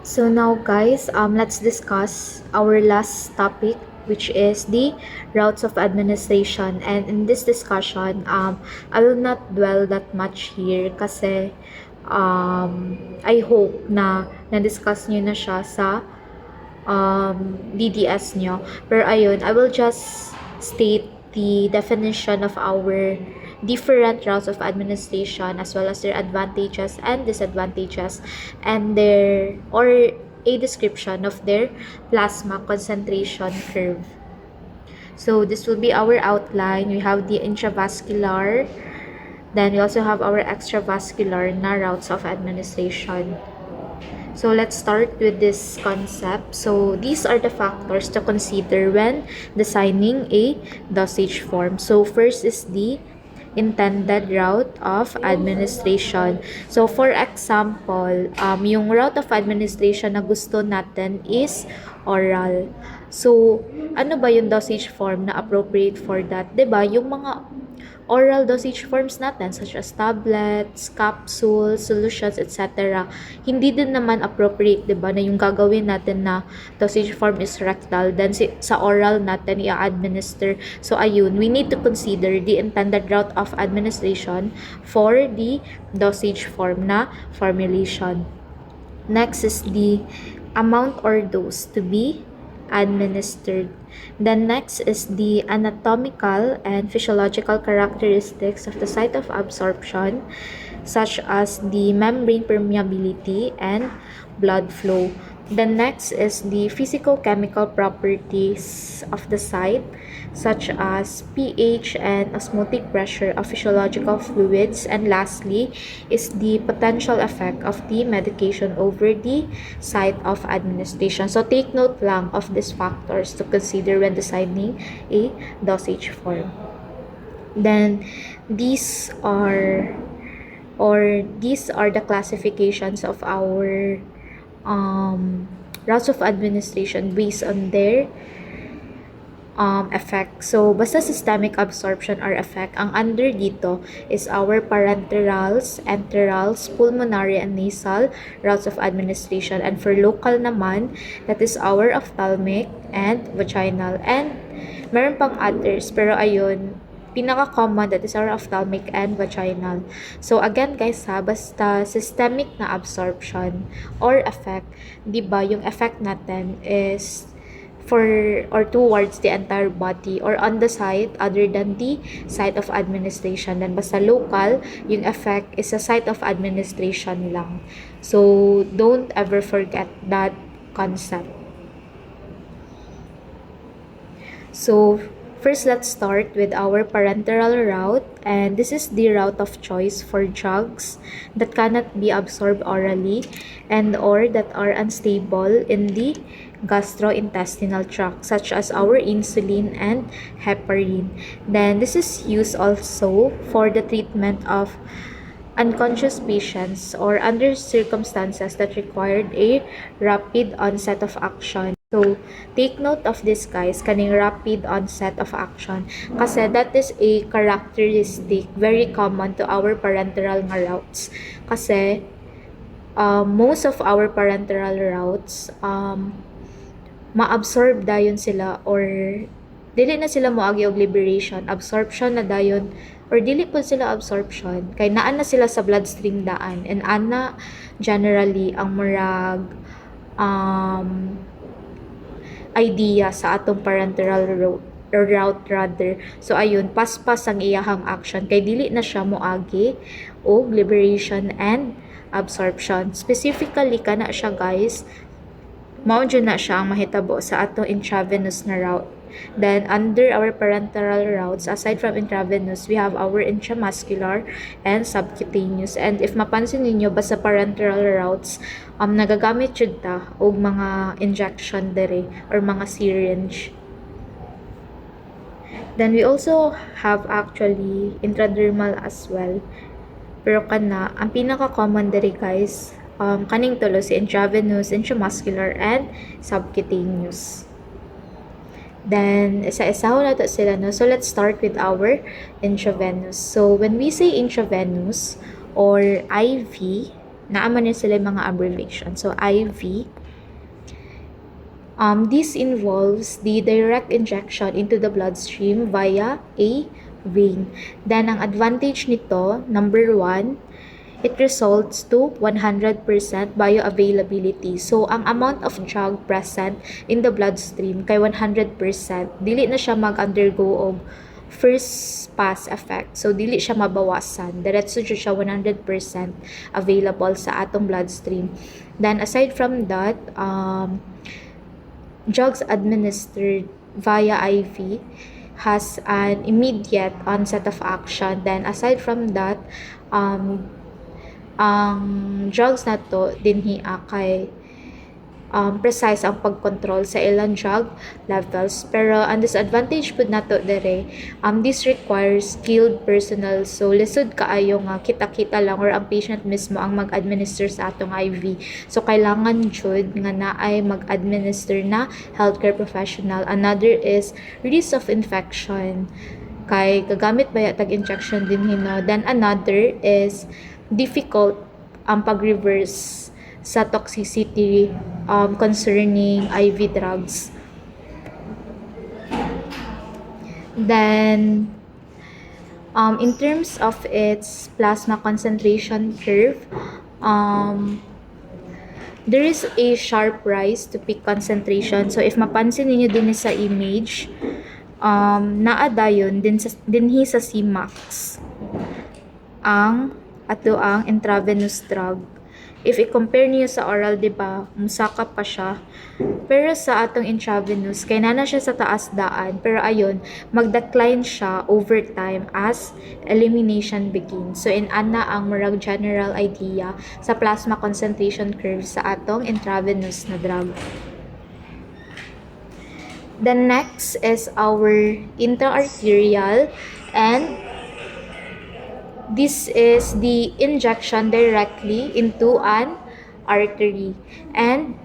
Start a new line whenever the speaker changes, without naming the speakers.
So now guys, let's discuss our last topic, which is the routes of administration. And in this discussion, I will not dwell that much here kasi I hope na na-discuss nyo na siya sa DDS nyo. Pero ayun, I will just state the definition of our different routes of administration as well as their advantages and disadvantages and their or a description of their plasma concentration curve. So this will be our outline. We have the intravascular, then we also have our extravascular na routes of administration. So let's start with this concept. So these are the factors to consider when designing a dosage form. So first is the intended route of administration. So for example, yung route of administration na gusto natin is oral. So ano ba yung dosage form na appropriate for that? 'Di ba? Yung mga oral dosage forms natin such as tablets, capsules, solutions, etc. Hindi din naman appropriate, 'di ba, na yung gagawin natin na dosage form is rectal, then sa oral natin i-administer. So ayun, we need to consider the intended route of administration for the dosage form na formulation. Next is the amount or dose to be administered. Then next is the anatomical and physiological characteristics of the site of absorption, such as the membrane permeability and blood flow. The next is the physicochemical properties of the site, such as pH and osmotic pressure of physiological fluids. And lastly is the potential effect of the medication over the site of administration. So take note lang of these factors to consider when deciding a dosage form. Then these are the classifications of our routes of administration based on their effect. So, basta systemic absorption or effect, ang under dito is our parenterals, enterals, pulmonary and nasal routes of administration. And for local naman, that is our ophthalmic and vaginal. And meron pang others, pero ayun, pinaka-common, that is our ophthalmic and vaginal. So again guys ha, basta systemic na absorption or effect, di ba yung effect natin is for or towards the entire body or on the site other than the site of administration. Then basta local, yung effect is sa site of administration lang. So don't ever forget that concept. So first, let's start with our parenteral route, and this is the route of choice for drugs that cannot be absorbed orally and or that are unstable in the gastrointestinal tract, such as our insulin and heparin. Then this is used also for the treatment of unconscious patients or under circumstances that required a rapid onset of action. So, take note of this guys, kaning rapid onset of action. Kasi that is a characteristic very common to our parenteral nga routes. Kasi, most of our parenteral routes, ma-absorb dayon sila or dili na sila moagi og liberation, absorption na dayon or dili po sila absorption kay naa na sila sa bloodstream daan, and ana generally ang murag idea sa atong parenteral route rather. So ayun, paspas ang iyahang action kay dili na siya moagi og liberation and absorption. Specifically kana siya guys, mao jud na siya ang mahitabo sa atong intravenous na route. Then under our parenteral routes, aside from intravenous, we have our intramuscular and subcutaneous. And if mapansin ninyo ba sa parenteral routes, nagagamit jud ta og mga injection dere or mga syringe. Then we also have actually intradermal as well. Pero kana ang pinaka-common dere guys, kaning tulo si intravenous, intramuscular and subcutaneous. Then, isa-isaho na to sila, no? So, let's start with our intravenous. So, when we say intravenous or IV, Naaman na sila yung mga abbreviation. So, IV. This involves the direct injection into the bloodstream via a vein. Then, ang advantage nito, number 1, it results to 100% bioavailability. So, ang amount of drug present in the bloodstream kay 100%, dili na siya mag-undergo og first pass effect. So, dili siya mabawasan. Diretso siya 100% available sa atong bloodstream. Then, aside from that, drugs administered via IV has an immediate onset of action. Then, aside from that, ang drugs na to dinhi kay precise ang pagkontrol sa ilang drug levels. Pero ang disadvantage pud nato dire, this requires skilled personnel. So lisod kaayo nga kita-kita lang or ang patient mismo ang mag-administer sa atong IV. So kailangan jud nga naay mag-administer na healthcare professional. Another is risk of infection, kay gagamit ba tag injection din hino. Then another is difficult ang pag-reverse sa toxicity concerning IV drugs. Then, in terms of its plasma concentration curve, there is a sharp rise to peak concentration. So, if mapansin niyo din sa image, naadayon dinhi sa Cmax ang intravenous drug. If i-compare niyo sa oral, di ba, musaka pa siya. Pero sa atong intravenous, kay nana siya sa taas daan. Pero ayon, mag-decline siya over time as elimination begins. So, ana ang murag general idea sa plasma concentration curve sa atong intravenous na drug. The next is our intraarterial, and this is the injection directly into an artery. And